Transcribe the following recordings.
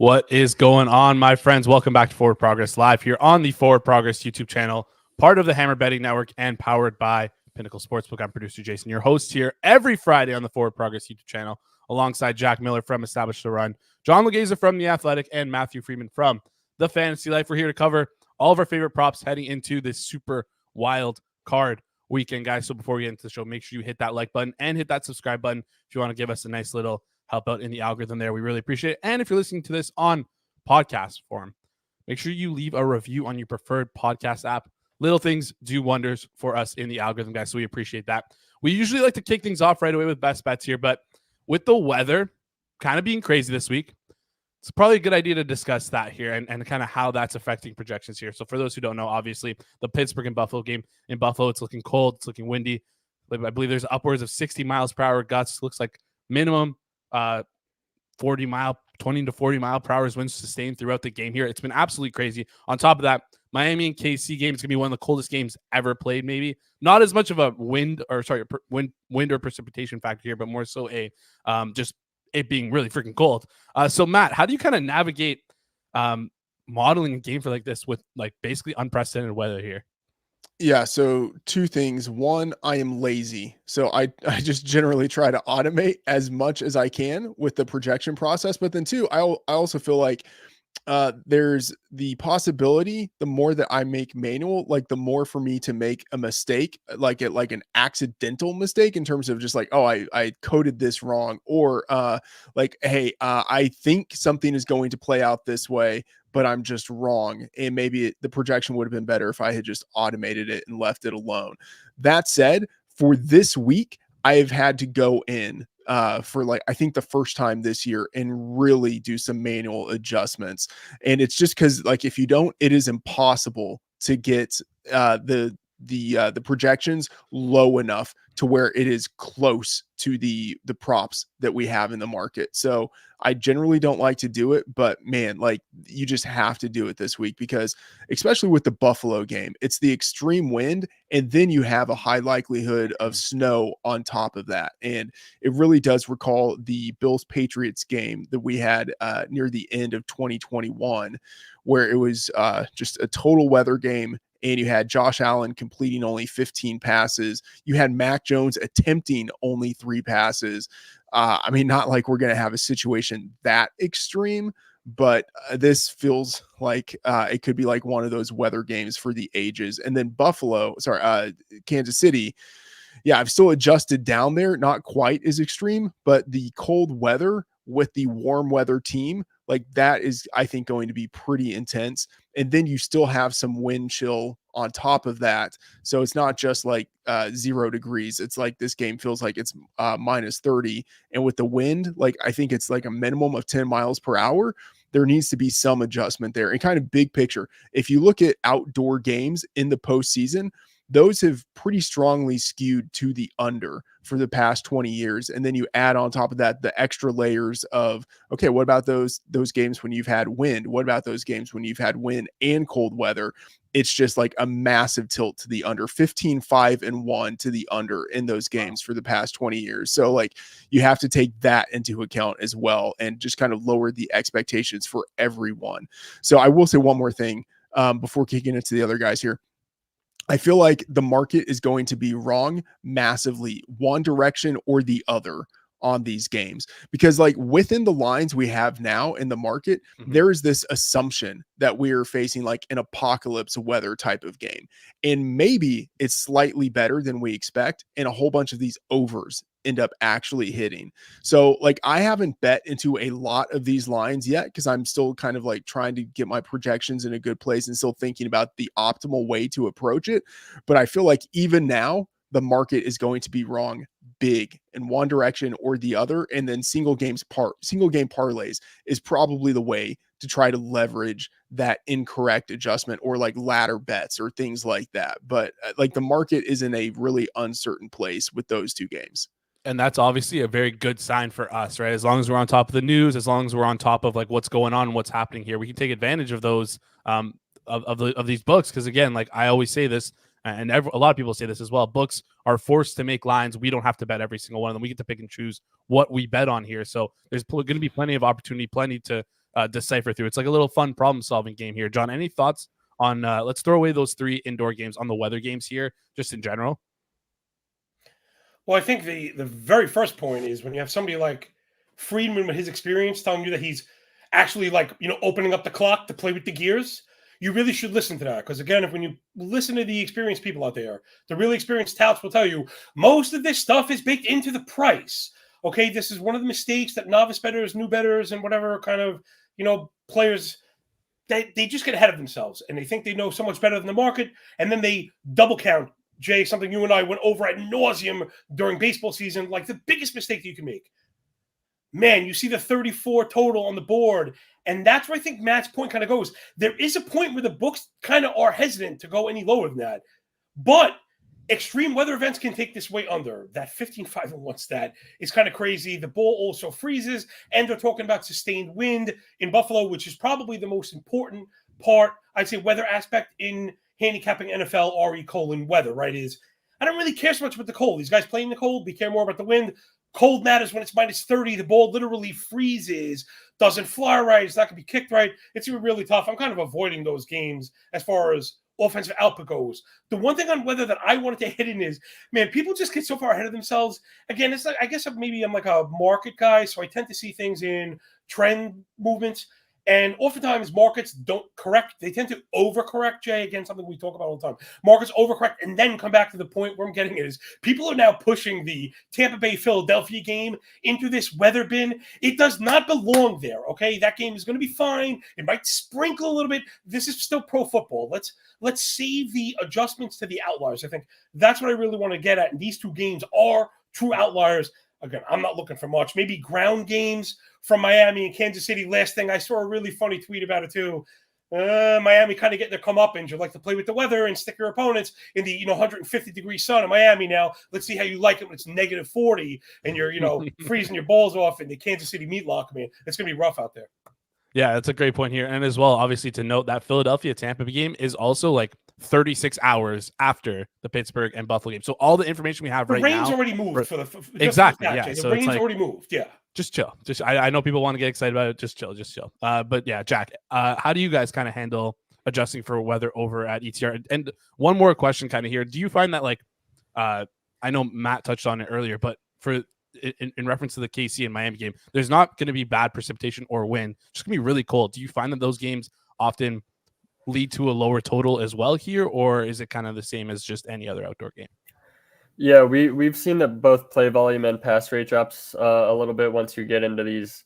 What is going on, my friends? Welcome back to Forward Progress Live here on the Forward Progress YouTube channel, part of the Hammer Betting Network and powered by Pinnacle Sportsbook. I'm producer Jason, your host here every Friday on the Forward Progress YouTube channel, alongside Jack Miller from Establish the Run, John Laghezza from The Athletic, and Matthew Freedman from The Fantasy Life. We're here to cover all of our favorite props heading into this super wild card weekend, guys. So before we get into the show, make sure you hit that like button and hit that subscribe button if you want to give us a nice little help out in the algorithm there. We really appreciate it. And if you're listening to this on podcast form, make sure you leave a review on your preferred podcast app. Little things do wonders for us in the algorithm, guys, so we appreciate that. We usually like to kick things off right away with best bets here, but with the weather kind of being crazy this week, it's probably a good idea to discuss that here and kind of how that's affecting projections here. So for those who don't know, obviously, the Pittsburgh and Buffalo game, in Buffalo, it's looking cold, it's looking windy. I believe there's upwards of 60 miles per hour gusts. Looks like minimum 20 to 40 mile per hour winds sustained throughout the game here. It's been absolutely crazy. On top of that, Miami and KC game is going to be one of the coldest games ever played, maybe. Not as much of a wind or precipitation factor here, but more so a just it being really freaking cold. So Matt, how do you kind of navigate modeling a game for like this with like basically unprecedented weather here? Yeah, so two things. One, I am lazy. So I just generally try to automate as much as I can with the projection process. But then two, I also feel like there's the possibility, the more that I make manual, like the more for me to make a mistake, like an accidental mistake in terms of just like, oh, I coded this wrong, or hey, I think something is going to play out this way, but I'm just wrong. And maybe the projection would have been better if I had just automated it and left it alone. That said, for this week, I've had to go in for like, I think the first time this year and really do some manual adjustments. And it's just because like, if you don't, it is impossible to get the projections low enough to where it is close to the props that we have in the market. So I generally don't like to do it, but man, like you just have to do it this week because especially with the Buffalo game, it's the extreme wind and then you have a high likelihood of snow on top of that. And it really does recall the Bills Patriots game that we had near the end of 2021, where it was just a total weather game. And you had Josh Allen completing only 15 passes. You had Mac Jones attempting only 3 passes. I mean, not like we're going to have a situation that extreme, but this feels like it could be like one of those weather games for the ages. And then Kansas City. Yeah, I've still adjusted down there. Not quite as extreme, but the cold weather with the warm weather team, like that is, I think, going to be pretty intense. And then you still have some wind chill on top of that. So it's not just like 0 degrees. It's like this game feels like it's minus 30. And with the wind, like I think it's like a minimum of 10 miles per hour. There needs to be some adjustment there. And kind of big picture, if you look at outdoor games in the postseason, those have pretty strongly skewed to the under for the past 20 years. And then you add on top of that the extra layers of, okay, what about those games when you've had wind? What about those games when you've had wind and cold weather? It's just like a massive tilt to the under. 15-5-1 to the under in those games for the past 20 years. So like you have to take that into account as well and just kind of lower the expectations for everyone. So I will say one more thing before kicking into the other guys here. I feel like the market is going to be wrong massively, one direction or the other on these games, because like within the lines we have now in the market, there is this assumption that we're facing like an apocalypse weather type of game. And maybe it's slightly better than we expect. And a whole bunch of these overs end up actually hitting. So like I haven't bet into a lot of these lines yet because I'm still kind of like trying to get my projections in a good place and still thinking about the optimal way to approach it. But I feel like even now the market is going to be wrong big in one direction or the other. And then single game parlays is probably the way to try to leverage that incorrect adjustment or like ladder bets or things like that. But like the market is in a really uncertain place with those two games. And that's obviously a very good sign for us, right? As long as we're on top of the news, as long as we're on top of like what's going on and what's happening here, we can take advantage of those of these books. Because again, like I always say this, and a lot of people say this as well, books are forced to make lines. We don't have to bet every single one of them. We get to pick and choose what we bet on here. So there's going to be plenty of opportunity, plenty to decipher through. It's like a little fun problem solving game here. John, any thoughts on let's throw away those 3 indoor games on the weather games here, just in general? Well, I think the very first point is when you have somebody like Freedman with his experience telling you that he's actually like, opening up the clock to play with the gears, you really should listen to that. Because again, when you listen to the experienced people out there, the really experienced touts will tell you most of this stuff is baked into the price. Okay, this is one of the mistakes that novice bettors, new bettors, and whatever kind of, players, they just get ahead of themselves and they think they know so much better than the market. And then they double count. Jay, something you and I went over ad nauseum during baseball season, like the biggest mistake that you can make. Man, you see the 34 total on the board, and that's where I think Matt's point kind of goes. There is a point where the books kind of are hesitant to go any lower than that, but extreme weather events can take this way under. That 15-5-1 stat is kind of crazy. The ball also freezes, and they're talking about sustained wind in Buffalo, which is probably the most important part, I'd say, weather aspect in handicapping NFL weather, right? Is I don't really care so much about the cold. These guys playing the cold, we care more about the wind. Cold matters when it's minus 30. The ball literally freezes, doesn't fly right. It's not going to be kicked right. It's really tough. I'm kind of avoiding those games as far as offensive output goes. The one thing on weather that I wanted to hit in is, man, people just get so far ahead of themselves. Again, it's like, I guess maybe I'm like a market guy, so I tend to see things in trend movements. And oftentimes markets don't correct. They tend to overcorrect, Jay. Again, something we talk about all the time. Markets overcorrect and then come back to the point where I'm getting it is people are now pushing the Tampa Bay-Philadelphia game into this weather bin. It does not belong there, okay? That game is going to be fine. It might sprinkle a little bit. This is still pro football. Let's save the adjustments to the outliers. I think that's what I really want to get at. And these 2 games are true outliers. Again, I'm not looking for much. Maybe ground games from Miami and Kansas City. Last thing, I saw a really funny tweet about it too. Miami kind of getting their comeuppance. You like to play with the weather and stick your opponents in the 150-degree sun in Miami now. Let's see how you like it when it's negative 40 and you're freezing your balls off in the Kansas City meat locker, man. It's going to be rough out there. Yeah, that's a great point here. And as well, obviously, to note that Philadelphia-Tampa game is also like 36 hours after the Pittsburgh and Buffalo game. So all the information we have right now. The rain's already moved for the exactly. For Yeah, the rain's already moved. Yeah. Just chill. I know people want to get excited about it. Just chill. But yeah, Jack, how do you guys kind of handle adjusting for weather over at ETR? And one more question kind of here. Do you find that I know Matt touched on it earlier, but for in reference to the KC and Miami game, there's not going to be bad precipitation or wind. It's just going to be really cold. Do you find that those games often lead to a lower total as well here, or is it kind of the same as just any other outdoor game? Yeah, we've seen that both play volume and pass rate drops a little bit once you get into these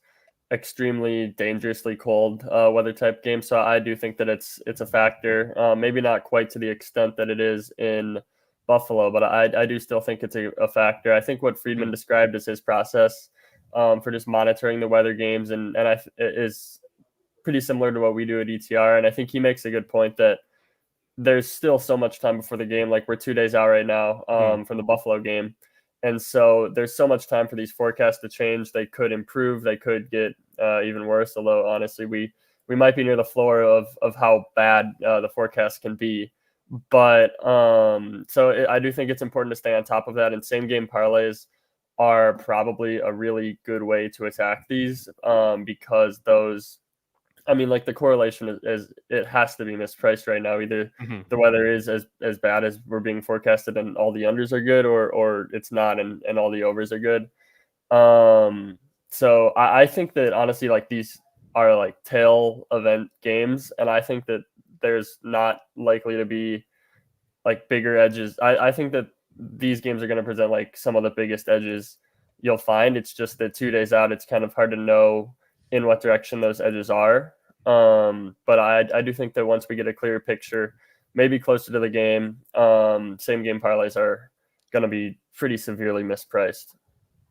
extremely dangerously cold weather type games. So I do think that it's a factor. Maybe not quite to the extent that it is in Buffalo, but I do still think it's a factor. I think what Freedman described as his process for just monitoring the weather games and is pretty similar to what we do at ETR. And I think he makes a good point that there's still so much time before the game. Like we're 2 days out right now from the Buffalo game. And so there's so much time for these forecasts to change. They could improve. They could get even worse. Although honestly, we might be near the floor of how bad the forecast can be. But so I do think it's important to stay on top of that. And same game parlays are probably a really good way to attack these because those, I mean, like the correlation is it has to be mispriced right now. Either the weather is as bad as we're being forecasted and all the unders are good, or it's not and all the overs are good. So I think that honestly, like these are like tail event games, and I think that there's not likely to be like bigger edges. I think that these games are going to present like some of the biggest edges you'll find. It's just that 2 days out, it's kind of hard to know in what direction those edges are. But I do think that once we get a clearer picture, maybe closer to the game, same game parlays are going to be pretty severely mispriced.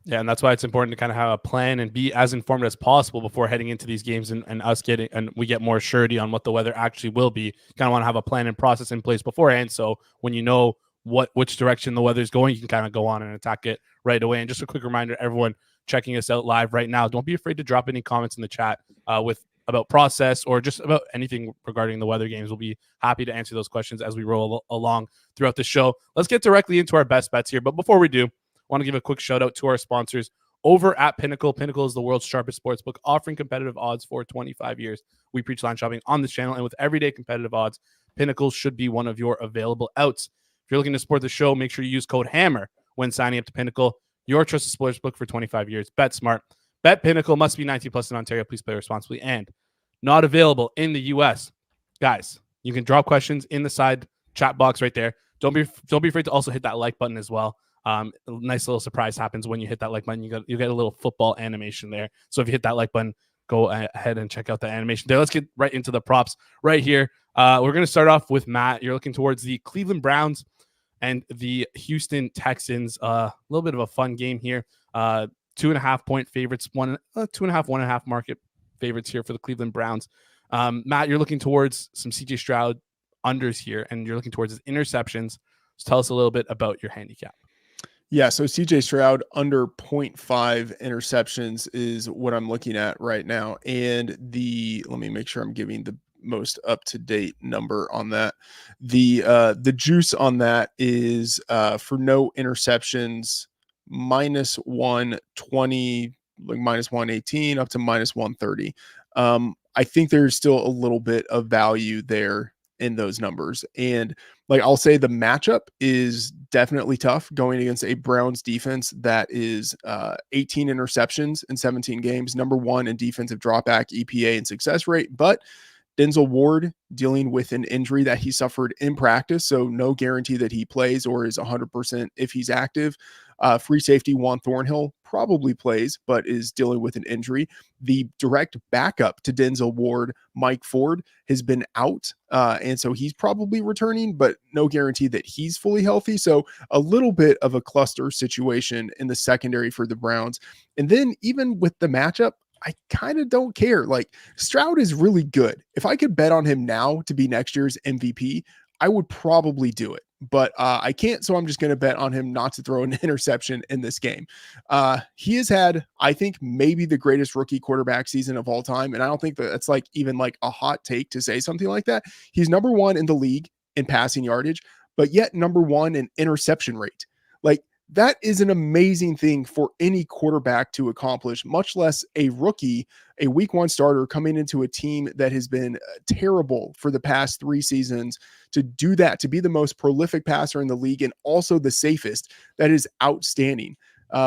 Yeah, and that's why it's important to kind of have a plan and be as informed as possible before heading into these games and we get more surety on what the weather actually will be. You kind of want to have a plan and process in place beforehand. So when you know which direction the weather is going, you can kind of go on and attack it right away. And just a quick reminder, everyone checking us out live right now, don't be afraid to drop any comments in the chat about process or just about anything regarding the weather games. We'll be happy to answer those questions as we roll along throughout the show. Let's get directly into our best bets here. But before we do, I want to give a quick shout out to our sponsors over at Pinnacle. Pinnacle is the world's sharpest sportsbook, offering competitive odds for 25 years. We preach line shopping on this channel, and with everyday competitive odds, Pinnacle should be one of your available outs. If you're looking to support the show, make sure you use code HAMMER when signing up to Pinnacle, your trusted sportsbook for 25 years. Bet smart. Bet Pinnacle. Must be 19 plus in Ontario. Please play responsibly. And not available in the U.S. Guys, you can drop questions in the side chat box right there. Don't be afraid to also hit that like button as well. A nice little surprise happens when you hit that like button. You get a little football animation there. So if you hit that like button, go ahead and check out the animation there. Let's get right into the props right here. We're going to start off with Matt. You're looking towards the Cleveland Browns and the Houston Texans. A little bit of a fun game here. 2.5 point favorites, 1.5 market favorites here for the Cleveland Browns. Matt, you're looking towards some CJ Stroud unders here, and you're looking towards his interceptions. So tell us a little bit about your handicap. Yeah, so CJ Stroud under 0.5 interceptions is what I'm looking at right now. And let me make sure I'm giving the most up-to-date number on that. The juice on that is for no interceptions, minus 120, like minus 118 up to minus 130. I think there's still a little bit of value there in those numbers. And like, I'll say the matchup is definitely tough going against a Browns defense that is 18 interceptions in 17 games, number one in defensive dropback, EPA, and success rate. But Denzel Ward dealing with an injury that he suffered in practice, so no guarantee that he plays or is 100% if he's active. Free safety Juan Thornhill probably plays, but is dealing with an injury. The direct backup to Denzel Ward, Mike Ford, has been out, and so he's probably returning, but no guarantee that he's fully healthy. So a little bit of a cluster situation in the secondary for the Browns. And then even with the matchup, I kind of don't care. Like, Stroud is really good. If I could bet on him now to be next year's MVP, I would probably do it, but I can't. So I'm just going to bet on him not to throw an interception in this game. He has had, I think, maybe the greatest rookie quarterback season of all time. And I don't think that that's like even like a hot take to say something like that. He's number one in the league in passing yardage, but yet number one in interception rate. Like, that is an amazing thing for any quarterback to accomplish, much less a rookie, a week one starter coming into a team that has been terrible for the past 3 seasons. To do that, to be the most prolific passer in the league and also the safest, that is outstanding.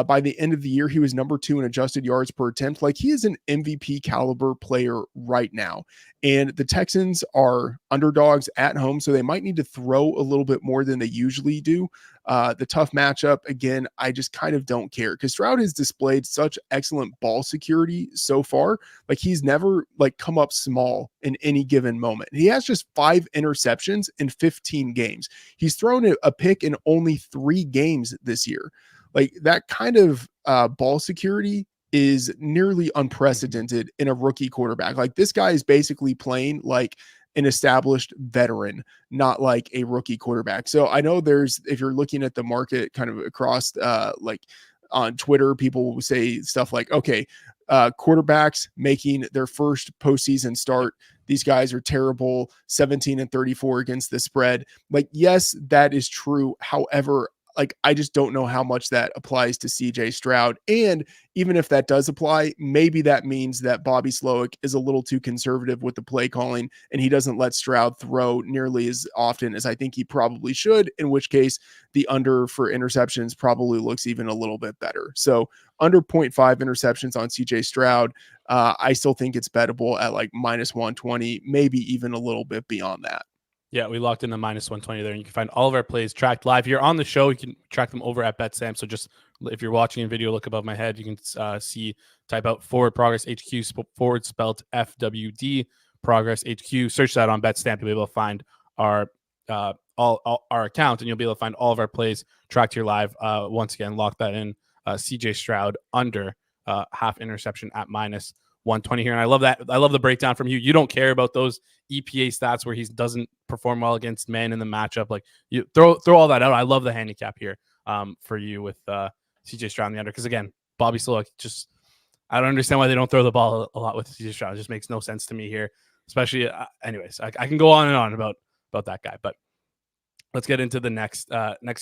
By the end of the year, he was number 2 in adjusted yards per attempt. Like, he is an MVP caliber player right now. And the Texans are underdogs at home, so they might need to throw a little bit more than they usually do. The tough matchup, again, I just kind of don't care because Stroud has displayed such excellent ball security so far. Like, he's never like come up small in any given moment. He has just 5 interceptions in 15 games. He's thrown a pick in only 3 games this year. Like, that kind of ball security is nearly unprecedented in a rookie quarterback. Like, this guy is basically playing like an established veteran, not like a rookie quarterback. So I know if you're looking at the market kind of across like on Twitter, people will say stuff like, okay, quarterbacks making their first postseason start, these guys are terrible, 17-34 against the spread. Like, yes, that is true. However, like, I just don't know how much that applies to CJ Stroud. And even if that does apply, maybe that means that Bobby Slowick is a little too conservative with the play calling and he doesn't let Stroud throw nearly as often as I think he probably should, in which case the under for interceptions probably looks even a little bit better. So under 0.5 interceptions on CJ Stroud, I still think it's bettable at like minus 120, maybe even a little bit beyond that. Yeah, we locked in the minus 120 there, and you can find all of our plays tracked live here on the show. You can track them over at BetSam. So just if you're watching a video, look above my head. You can type out Forward Progress HQ, forward spelled FWD Progress HQ. Search that on BetStamp. You'll be able to find our all our account, and you'll be able to find all of our plays tracked here live. Once again, lock that in. CJ Stroud under half interception at minus 120 here. And I love that. I love the breakdown from you. You don't care about those EPA stats where he doesn't perform well against men in the matchup. Like, you throw all that out. I love the handicap here for you with CJ Stroud in the under. Because again, Bobby Slowick, just, I don't understand why they don't throw the ball a lot with CJ Stroud. It just makes no sense to me here, especially anyways, I can go on and on about that guy, but let's get into the next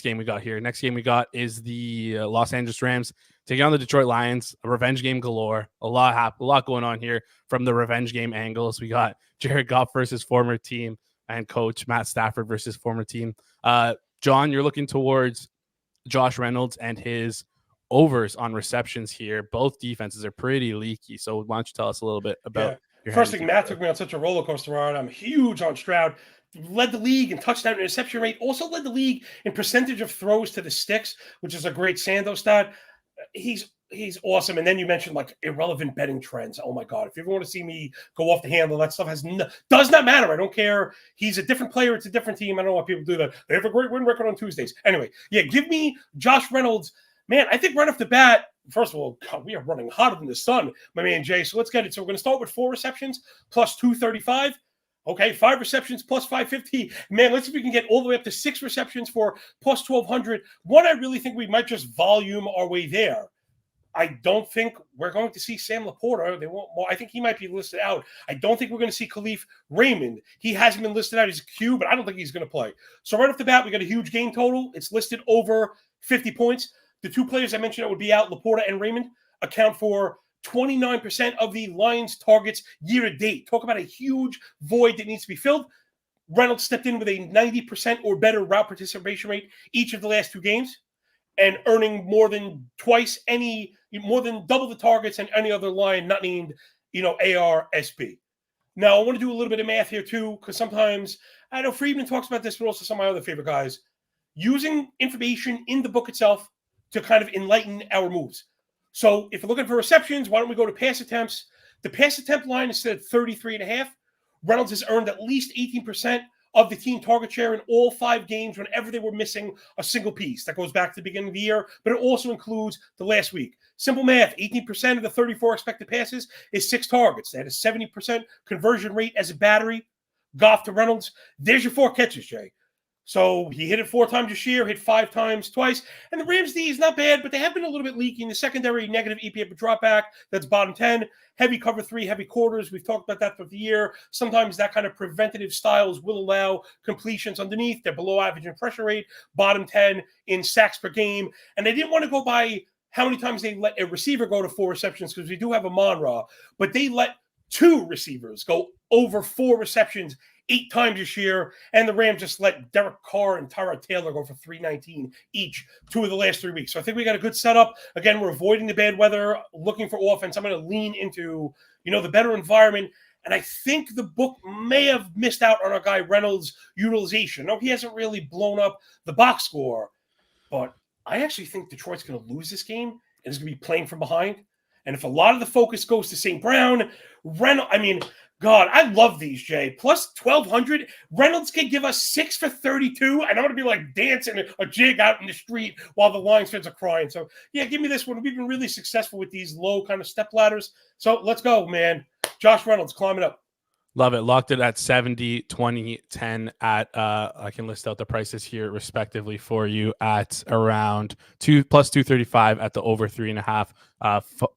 game we got here. Next game we got is the Los Angeles Rams taking on the Detroit Lions, a revenge game galore. A lot going on here from the revenge game angles. We got Jared Goff versus former team and coach Matt Stafford versus former team. John, you're looking towards Josh Reynolds and his overs on receptions here. Both defenses are pretty leaky. So why don't you tell us a little bit about your first thing, Matt took me on such a roller coaster ride. I'm huge on Stroud. Led the league in touchdown and interception rate. Also led the league in percentage of throws to the sticks, which is a great Sando stat. He's awesome. And then you mentioned like irrelevant betting trends. Oh my God. If you ever want to see me go off the handle, that stuff does not matter. I don't care. He's a different player. It's a different team. I don't know why people do that. They have a great win record on Tuesdays. Anyway, yeah, give me Josh Reynolds. Man, I think right off the bat, first of all, God, we are running hotter than the sun, my man Jay. So let's get it. So we're going to start with 4 receptions plus 235. Okay, 5 receptions plus 550. Man, let's see if we can get all the way up to 6 receptions for plus 1,200. One, I really think we might just volume our way there. I don't think we're going to see Sam Laporta. They won't. Well, I think he might be listed out. I don't think we're going to see Khalif Raymond. He hasn't been listed out. He's a Q, but I don't think he's going to play. So right off the bat, we got a huge game total. It's listed over 50 points. The 2 players I mentioned that would be out, Laporta and Raymond, account for 29% of the Lions' targets year to date. Talk about a huge void that needs to be filled. Reynolds stepped in with a 90% or better route participation rate each of the last 2 games, and earning more than double the targets and any other line not named, ARSB. Now, I want to do a little bit of math here too, because sometimes, I know Freedman talks about this, but also some of my other favorite guys, using information in the book itself to kind of enlighten our moves. So if you're looking for receptions, why don't we go to pass attempts? The pass attempt line is set at 33.5. Reynolds has earned at least 18% of the team target share in all 5 games whenever they were missing a single piece. That goes back to the beginning of the year, but it also includes the last week. Simple math, 18% of the 34 expected passes is 6 targets. They had a 70% conversion rate as a battery. Goff to Reynolds. There's your 4 catches, Jay. So he hit it 4 times this year, hit 5 times twice. And the Rams D is not bad, but they have been a little bit leaky in the secondary, negative EPA per dropback. That's bottom 10. Heavy cover 3, heavy quarters. We've talked about that for the year. Sometimes that kind of preventative styles will allow completions underneath. They're below average in pressure rate, bottom 10 in sacks per game. And they didn't want to go by how many times they let a receiver go to 4 receptions, because we do have a Monra, but they let 2 receivers go over 4 receptions 8 times this year, and the Rams just let Derek Carr and Tyrod Taylor go for 319 each 2 of the last 3 weeks. So I think we got a good setup. Again, we're avoiding the bad weather, looking for offense. I'm going to lean into, the better environment. And I think the book may have missed out on our guy Reynolds' utilization. No, he hasn't really blown up the box score, but I actually think Detroit's going to lose this game and is going to be playing from behind. And if a lot of the focus goes to St. Brown, God, I love these, Jay. Plus 1,200. Reynolds can give us 6 for 32. And I'm going to be like dancing a jig out in the street while the Lions fans are crying. So, yeah, give me this one. We've been really successful with these low kind of step ladders. So let's go, man. Josh Reynolds, climbing up. Love it. Locked it at 70, 20, 10 at, I can list out the prices here respectively for you at around plus 235 at the over 3.5,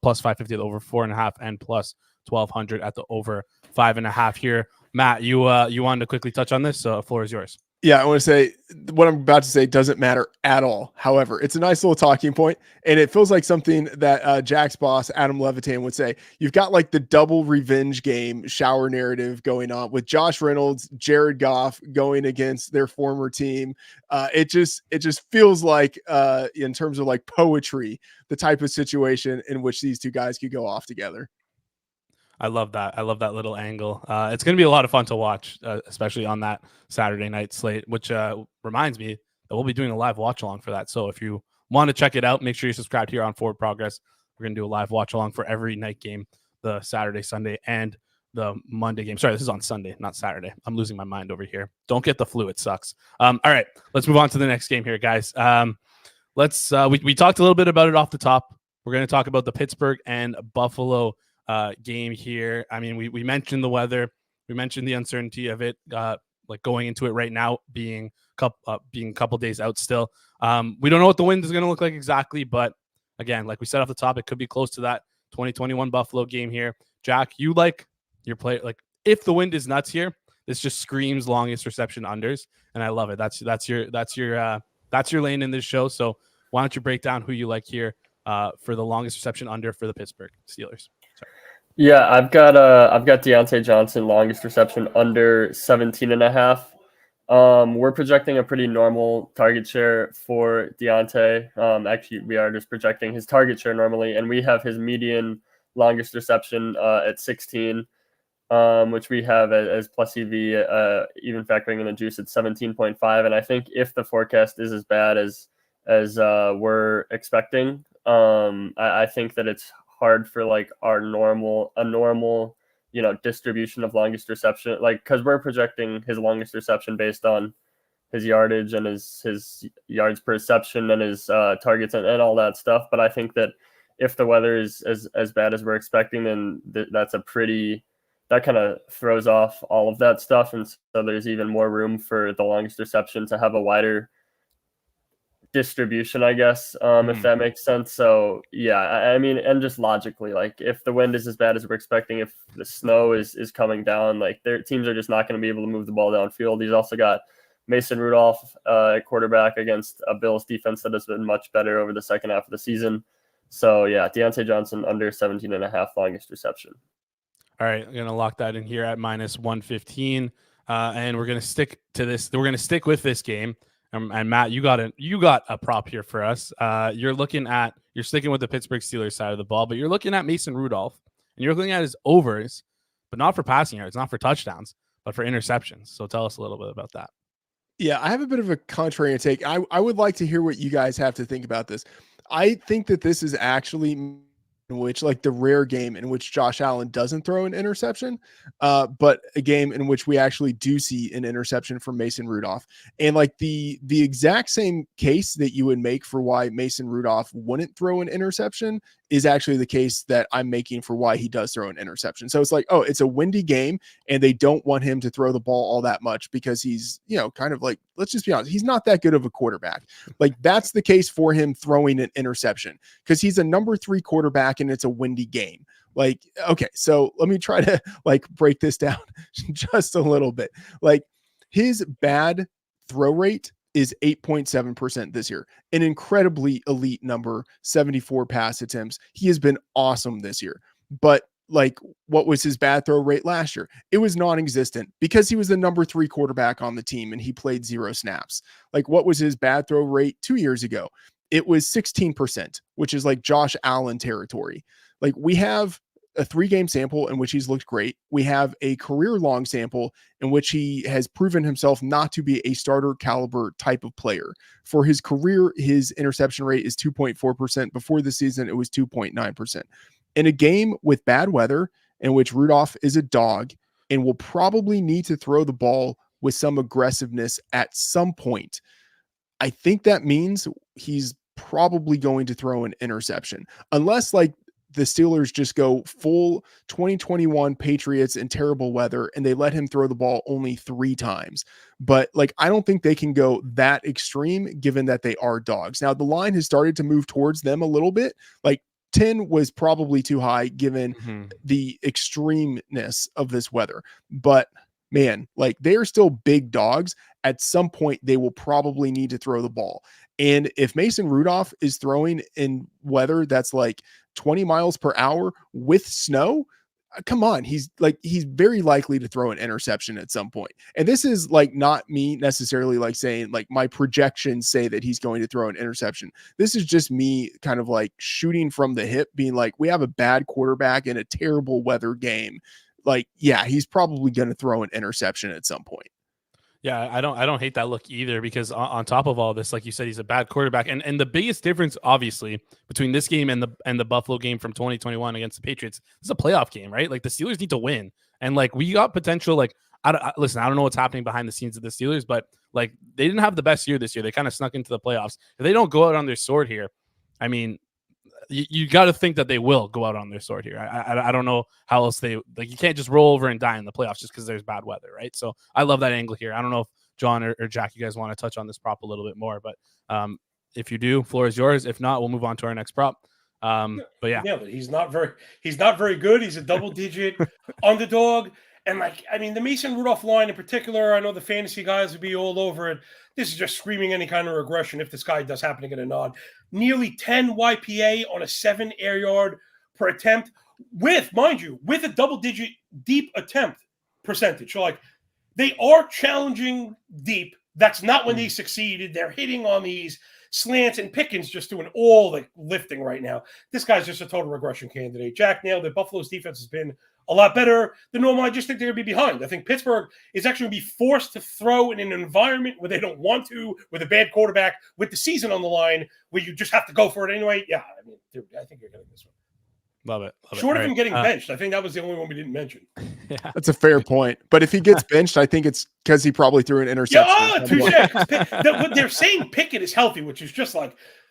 plus 550 at the over 4.5, and plus 1,200 at the over 5.5 here. Matt, you wanted to quickly touch on this, so the floor is yours. Yeah, I want to say what I'm about to say doesn't matter at all. However, it's a nice little talking point, and it feels like something that Jack's boss, Adam Levitan, would say. You've got like the double revenge game shower narrative going on with Josh Reynolds, Jared Goff going against their former team. It just feels like, in terms of like poetry, the type of situation in which these 2 guys could go off together. I love that. I love that little angle. It's going to be a lot of fun to watch, especially on that Saturday night slate, which reminds me that we'll be doing a live watch along for that. So if you want to check it out, make sure you subscribe here on Forward Progress. We're going to do a live watch along for every night game, the Saturday, Sunday, and the Monday game. Sorry, this is on Sunday, not Saturday. I'm losing my mind over here. Don't get the flu. It sucks. All right, let's move on to the next game here, guys. We talked a little bit about it off the top. We're going to talk about the Pittsburgh and Buffalo game here. I mean, we mentioned the weather, we mentioned the uncertainty of it, like going into it right now, being a couple days out still. We don't know what the wind is going to look like exactly, but again, like we said off the top, it could be close to that 2021 Buffalo game here. Jack, you like your play, like if the wind is nuts here, this just screams longest reception unders, and I love it. That's your lane in this show. So why don't you break down who you like here for the longest reception under for the Pittsburgh Steelers. Sorry. Yeah, I've got Deontay Johnson longest reception under 17.5. We're projecting a pretty normal target share for Deontay. Actually, we are just projecting his target share normally, and we have his median longest reception at 16, which we have as plus EV, even factoring in the juice at 17.5. And I think if the forecast is as bad as we're expecting, I think that it's hard for like a normal distribution of longest reception, like because we're projecting his longest reception based on his yardage and his yards per reception and his targets and all that stuff. But I think that if the weather is as bad as we're expecting, then that kind of throws off all of that stuff, and so there's even more room for the longest reception to have a wider distribution, I guess, if that makes sense. So yeah, I mean, and just logically, like if the wind is as bad as we're expecting, if the snow is coming down, like their teams are just not going to be able to move the ball downfield. He's also got Mason Rudolph at quarterback against a Bills defense that has been much better over the second half of the season. So yeah, Deontay Johnson under 17.5 longest reception. All right, I'm gonna lock that in here at minus 115, and we're gonna stick to this. We're gonna stick with this game. And Matt, you got a prop here for us. You're sticking with the Pittsburgh Steelers side of the ball, but you're looking at Mason Rudolph, and you're looking at his overs, but not for passing yards, not for touchdowns, but for interceptions. So tell us a little bit about that. Yeah, I have a bit of a contrarian take. I would like to hear what you guys have to think about this. I think that this is actually in which like the rare game in which Josh Allen doesn't throw an interception, but a game in which we actually do see an interception from Mason Rudolph. And like the exact same case that you would make for why Mason Rudolph wouldn't throw an interception is actually the case that I'm making for why he does throw an interception. So it's like, oh, it's a windy game and they don't want him to throw the ball all that much because he's, kind of like, let's just be honest, he's not that good of a quarterback. Like that's the case for him throwing an interception because he's a number 3 quarterback and it's a windy game. Like, okay, so let me try to like break this down just a little bit. Like his bad throw rate is 8.7% this year, an incredibly elite number, 74 pass attempts. He has been awesome this year. But like, what was his bad throw rate last year? It was non-existent because he was the number 3 quarterback on the team and he played 0 snaps. Like, what was his bad throw rate 2 years ago? It was 16%, which is like Josh Allen territory. Like, we have a 3-game sample in which he's looked great. We have a career-long sample in which he has proven himself not to be a starter caliber type of player. For his career, his interception rate is 2.4%. Before the season, it was 2.9%. In a game with bad weather in which Rudolph is a dog and will probably need to throw the ball with some aggressiveness at some point, I think that means he's probably going to throw an interception. Unless like the Steelers just go full 2021 Patriots in terrible weather and they let him throw the ball only 3 times. But like, I don't think they can go that extreme given that they are dogs. Now the line has started to move towards them a little bit. Like 10 was probably too high given the extremeness of this weather. But man, like they are still big dogs. At some point, they will probably need to throw the ball. And if Mason Rudolph is throwing in weather that's like 20 miles per hour with snow, come on, he's very likely to throw an interception at some point. And this is like not me necessarily like saying like my projections say that he's going to throw an interception. This is just me kind of like shooting from the hip, being like, we have a bad quarterback in a terrible weather game. Like, yeah, he's probably going to throw an interception at some point. Yeah, I don't hate that look either because on top of all this, like you said, he's a bad quarterback. And the biggest difference, obviously, between this game and the Buffalo game from 2021 against the Patriots, this is a playoff game, right? Like the Steelers need to win. And like we got potential, like, listen, I don't know what's happening behind the scenes of the Steelers, but like they didn't have the best year this year. They kind of snuck into the playoffs. If they don't go out on their sword here, I mean, you got to think that they will go out on their sword here. I don't know how else you can't just roll over and die in the playoffs just because there's bad weather, right? So I love that angle here. I don't know if John or Jack, you guys want to touch on this prop a little bit more, but if you do, floor is yours. If not, we'll move on to our next prop. But yeah, he's not very good. He's a double-digit underdog, And the Mason Rudolph line in particular, I know the fantasy guys would be all over it. This is just screaming any kind of regression if this guy does happen to get a nod. Nearly 10 YPA on a 7 air yard per attempt with a double-digit deep attempt percentage. So, they are challenging deep. That's not when they succeeded. They're hitting on these slants, and Pickens just doing all the lifting right now. This guy's just a total regression candidate. Jack nailed it. Buffalo's defense has been a lot better than normal. I just think they're going to be behind. I think Pittsburgh is actually going to be forced to throw in an environment where they don't want to, with a bad quarterback, with the season on the line, where you just have to go for it anyway. Yeah, dude, I think you're getting this one. Love it. Short of him getting benched, I think that was the only one we didn't mention. Yeah. That's a fair point. But if he gets benched, I think it's because he probably threw an interception. They're saying Pickett is healthy, which is just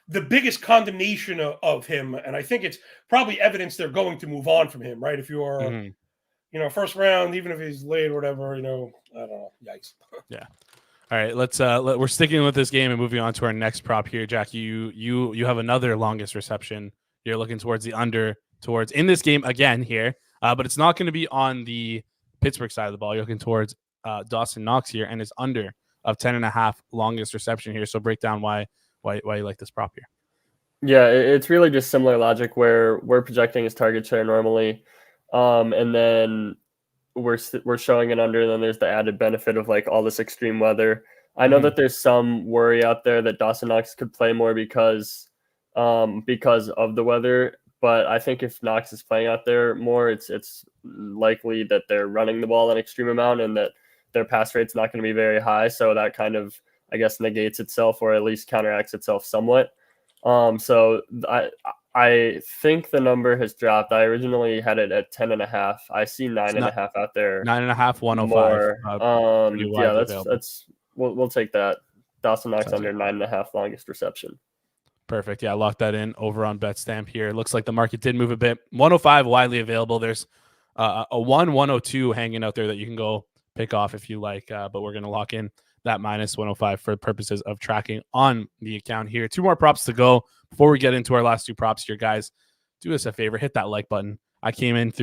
the biggest condemnation of him. And I think it's probably evidence they're going to move on from him, right? If you're, first round, even if he's late or whatever, I don't know. Yikes. Yeah. All right, we're sticking with this game and moving on to our next prop here. Jack, you have another longest reception. You're looking towards the under in this game again here, but it's not going to be on the Pittsburgh side of the ball. You're looking towards Dawson Knox here and his under of 10.5 longest reception here. So break down why you like this prop here. Yeah, it's really just similar logic where we're projecting his target share normally, and then we're showing it under, and then there's the added benefit of all this extreme weather. I know that there's some worry out there that Dawson Knox could play more because of the weather. But I think if Knox is playing out there more, it's likely that they're running the ball an extreme amount and that their pass rate's not going to be very high. So that kind of, I guess, negates itself or at least counteracts itself somewhat. So I think the number has dropped. I originally had it at 10.5. I see 9.5 out there. 9.5, 105. Yeah, we'll take that. Dawson Knox under 9.5 longest reception. Perfect. Yeah, lock that in over on BetStamp here. Looks like the market did move a bit. 105 widely available. There's a 102 hanging out there that you can go pick off if you like, but we're going to lock in that minus 105 for purposes of tracking on the account here. 2 more props to go before we get into our last 2 props here, guys. Do us a favor, hit that like button. I came in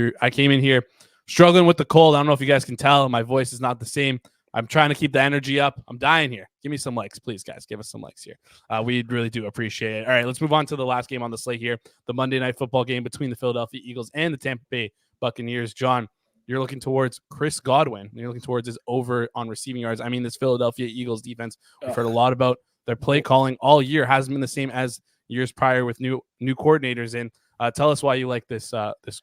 here struggling with the cold. I don't know if you guys can tell. My voice is not the same. I'm trying to keep the energy up. I'm dying here. Give me some likes, please, guys. Give us some likes here. We really do appreciate it. All right, let's move on to the last game on the slate here, the Monday Night Football game between the Philadelphia Eagles and the Tampa Bay Buccaneers. John, you're looking towards Chris Godwin. You're looking towards his over on receiving yards. I mean, this Philadelphia Eagles defense, we've heard a lot about their play calling all year. Hasn't been the same as years prior with new coordinators in. Tell us why you like this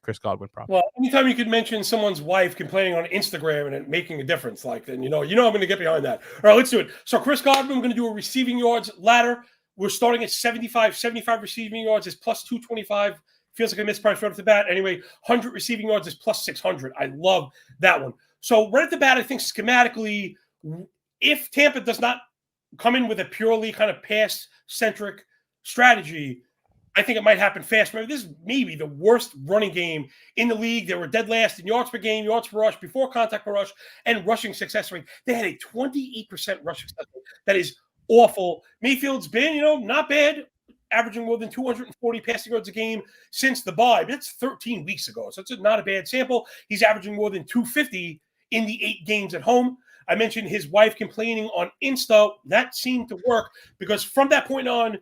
Chris Godwin prop. Well, anytime you could mention someone's wife complaining on Instagram and it making a difference, then I'm going to get behind that. All right, let's do it. So Chris Godwin, we're going to do a receiving yards ladder. We're starting at 75 receiving yards is plus 225. Feels like a mispriced right off the bat. Anyway, 100 receiving yards is plus 600. I love that one. So right at the bat, I think schematically, if Tampa does not come in with a purely kind of pass-centric strategy, I think it might happen fast. Remember, this may be the worst running game in the league. They were dead last in yards per game, yards per rush, before contact per rush, and rushing success rate. They had a 28% rushing success rate. That is awful. Mayfield's been, not bad, averaging more than 240 passing yards a game since the bye. But that's 13 weeks ago, so it's not a bad sample. He's averaging more than 250 in the 8 games at home. I mentioned his wife complaining on Insta. That seemed to work because from that point on,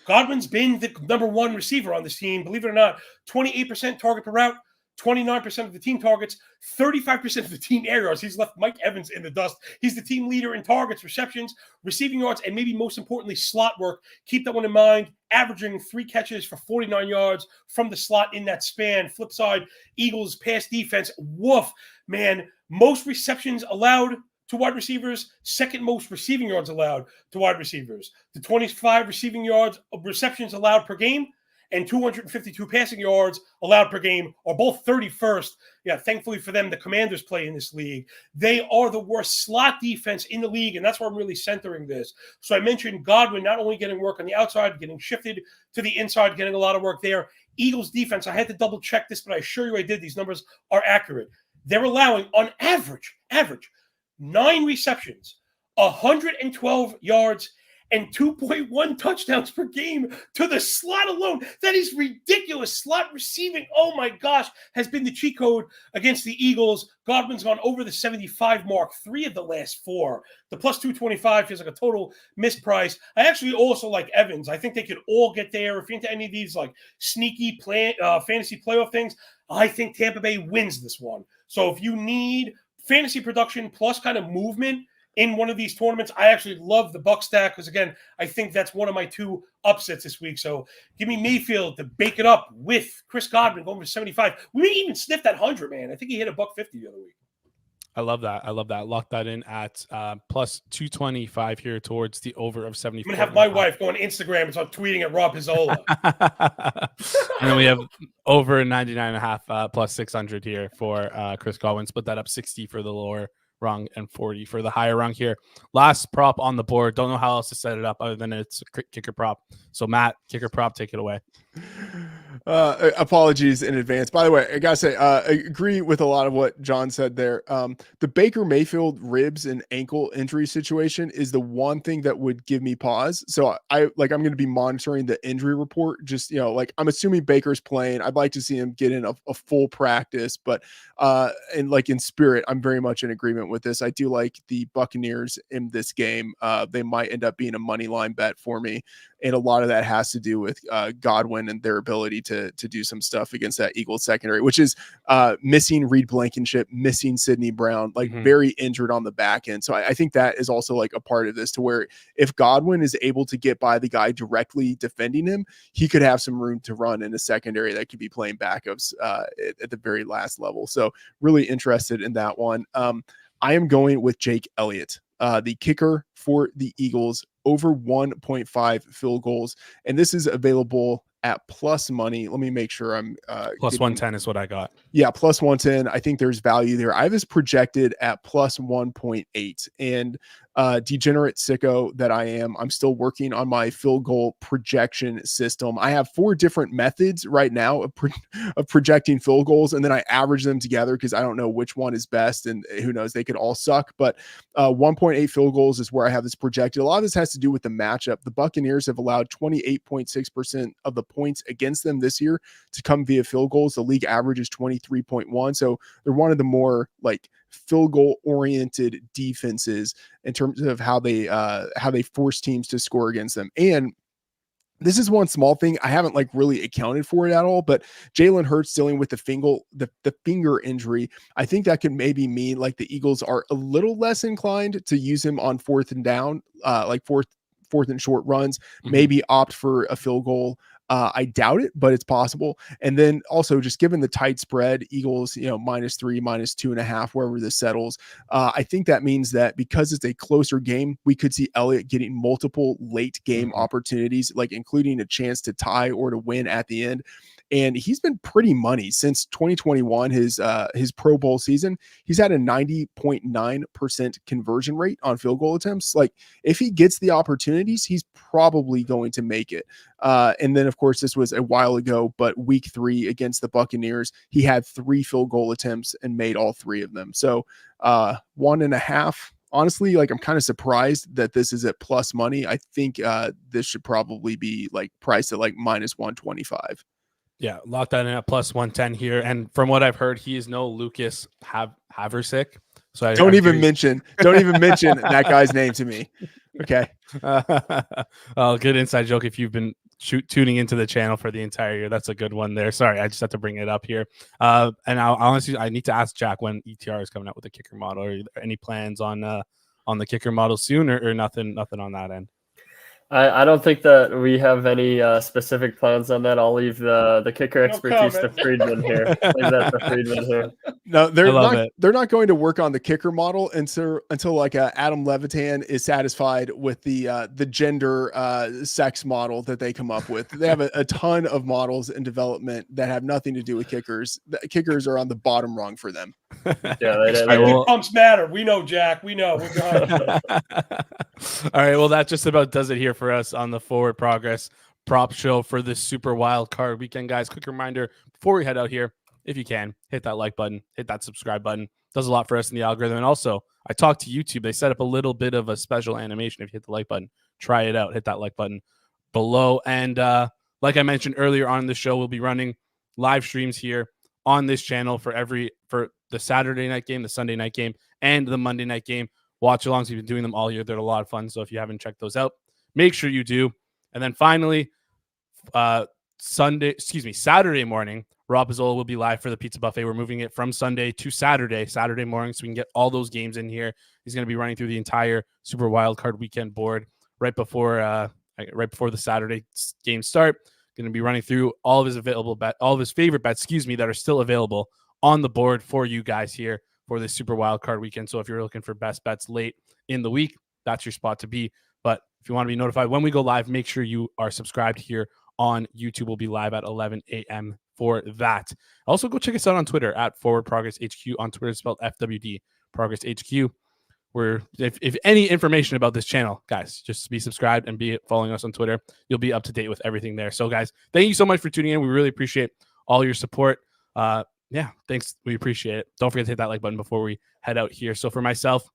Godwin's been the number 1 receiver on this team. Believe it or not, 28% target per route, 29% of the team targets, 35% of the team air yards. He's left Mike Evans in the dust. He's the team leader in targets, receptions, receiving yards, and maybe most importantly, slot work. Keep that one in mind. Averaging 3 catches for 49 yards from the slot in that span. Flip side, Eagles pass defense. Woof, man. Most receptions allowed to wide receivers, second most receiving yards allowed to wide receivers. The 25 receiving yards of receptions allowed per game and 252 passing yards allowed per game are both 31st. Yeah, thankfully for them, the Commanders play in this league. They are the worst slot defense in the league, and that's where I'm really centering this. So I mentioned Godwin not only getting work on the outside, getting shifted to the inside, getting a lot of work there. Eagles defense, I had to double check this, but I assure you I did. These numbers are accurate. They're allowing, on average, 9 receptions, 112 yards, and 2.1 touchdowns per game to the slot alone. That is ridiculous. Slot receiving, oh my gosh, has been the cheat code against the Eagles. Godwin's gone over the 75 mark 3 of the last 4. The plus 225 feels like a total misprice. I actually also like Evans. I think they could all get there. If you're into any of these like sneaky fantasy playoff things, I think Tampa Bay wins this one. So if you need fantasy production plus kind of movement in one of these tournaments, I actually love the Buck stack because, again, I think that's one of my 2 upsets this week. So give me Mayfield to bake it up with Chris Godwin going for 75. We may even sniff that 100, man. I think he hit $150 the other week. I love that. Lock that in at plus 225 here towards the over of 74. I'm going to have my wife go on Instagram and start tweeting at Rob Pizzola. And then we have over 99.5 plus 600 here for Chris Godwin. Split that up 60 for the lower rung and 40 for the higher rung here. Last prop on the board. Don't know how else to set it up other than it's a kicker prop. So Matt, kicker prop, take it away. Apologies in advance. By the way, I gotta say, I agree with a lot of what John said there. The Baker Mayfield ribs and ankle injury situation is the one thing that would give me pause. So I'm going to be monitoring the injury report. Just, I'm assuming Baker's playing. I'd like to see him get in a full practice, but in spirit, I'm very much in agreement with this. I do like the Buccaneers in this game. They might end up being a money line bet for me. And a lot of that has to do with Godwin and their ability to do some stuff against that Eagles secondary, which is missing Reed Blankenship, missing Sidney Brown, very injured on the back end. So I think that is also like a part of this, to where if Godwin is able to get by the guy directly defending him, he could have some room to run in a secondary that could be playing backups at the very last level. So really interested in that one. I am going with Jake Elliott, the kicker for the Eagles, over 1.5 field goals. And this is available at plus money. Let me make sure I'm plus 110 is what I got. Yeah, plus 110. I think there's value there. I have this projected at plus 1.8. And degenerate sicko that I am, I'm still working on my field goal projection system. I have 4 different methods right now of projecting field goals, and then I average them together because I don't know which one is best, and who knows, they could all suck. But 1.8 field goals is where I have this projected. A lot of this has to do with the matchup. The Buccaneers have allowed 28.6% of the points against them this year to come via field goals. The league average is 23.1. So they're one of the more field goal oriented defenses in terms of how they force teams to score against them. And this is one small thing I haven't really accounted for it at all, but Jalen Hurts dealing with the finger injury. I think that could maybe mean the Eagles are a little less inclined to use him on 4th and down, fourth and short runs, maybe opt for a field goal. I doubt it, but it's possible. And then also, just given the tight spread, Eagles, -3, -2.5, wherever this settles, I think that means that because it's a closer game, we could see Elliott getting multiple late game opportunities, including a chance to tie or to win at the end. And he's been pretty money since 2021, his Pro Bowl season. He's had a 90.9% conversion rate on field goal attempts. If he gets the opportunities, he's probably going to make it. And then, of course, this was a while ago, but week 3 against the Buccaneers, he had 3 field goal attempts and made all 3 of them. So 1.5. Honestly, I'm kind of surprised that this is at plus money. I think this should probably be priced at minus 125. Yeah, lock that in at plus 110 here. And from what I've heard, he is no Lucas Haversick. So don't even mention that guy's name to me. Okay. Oh, good inside joke. If you've been tuning into the channel for the entire year, that's a good one there. Sorry, I just have to bring it up here. And I need to ask Jack when ETR is coming out with the kicker model. Are there any plans on the kicker model soon, or nothing on that end? I don't think that we have any specific plans on that. I'll leave the kicker expertise to Freedman here. Leave that to Freedman here. No, they're not going to work on the kicker model until Adam Levitan is satisfied with the gender sex model that they come up with. They have a ton of models in development that have nothing to do with kickers. The kickers are on the bottom rung for them. Yeah, pumps matter. We know, Jack. We know. All right. Well, that just about does it here for us on the Forward Progress prop show for this super wild card weekend, guys. Quick reminder before we head out here, if you can, hit that like button, hit that subscribe button. Does a lot for us in the algorithm. And also, I talked to YouTube. They set up a little bit of a special animation. If you hit the like button, try it out. Hit that like button below. And like I mentioned earlier on the show, we'll be running live streams here on this channel for the Saturday night game, the Sunday night game, and the Monday night game. Watch alongs. We've been doing them all year. They're a lot of fun. So if you haven't checked those out, make sure you do. And then finally, Saturday morning, Rob Pizzola will be live for the pizza buffet. We're moving it from Sunday to Saturday morning, so we can get all those games in here. He's going to be running through the entire Super Wildcard Weekend board right before the Saturday games start. Going to be running through all of his favorite bets, that are still available on the board for you guys here for this Super Wildcard Weekend. So if you're looking for best bets late in the week, that's your spot to be. But if you want to be notified when we go live, make sure you are subscribed here on YouTube. We'll be live at 11 a.m. for that. Also, go check us out on Twitter at Forward Progress HQ. On Twitter, it's spelled FWD Progress HQ. Where if any information about this channel, guys, just be subscribed and be following us on Twitter. You'll be up to date with everything there. So, guys, thank you so much for tuning in. We really appreciate all your support. Thanks. We appreciate it. Don't forget to hit that like button before we head out here. So for myself,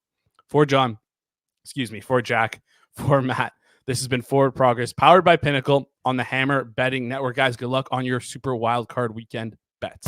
for John, for Jack, for Matt, this has been Forward Progress, powered by Pinnacle on the Hammer Betting Network. Guys, good luck on your Super Wildcard Weekend bets.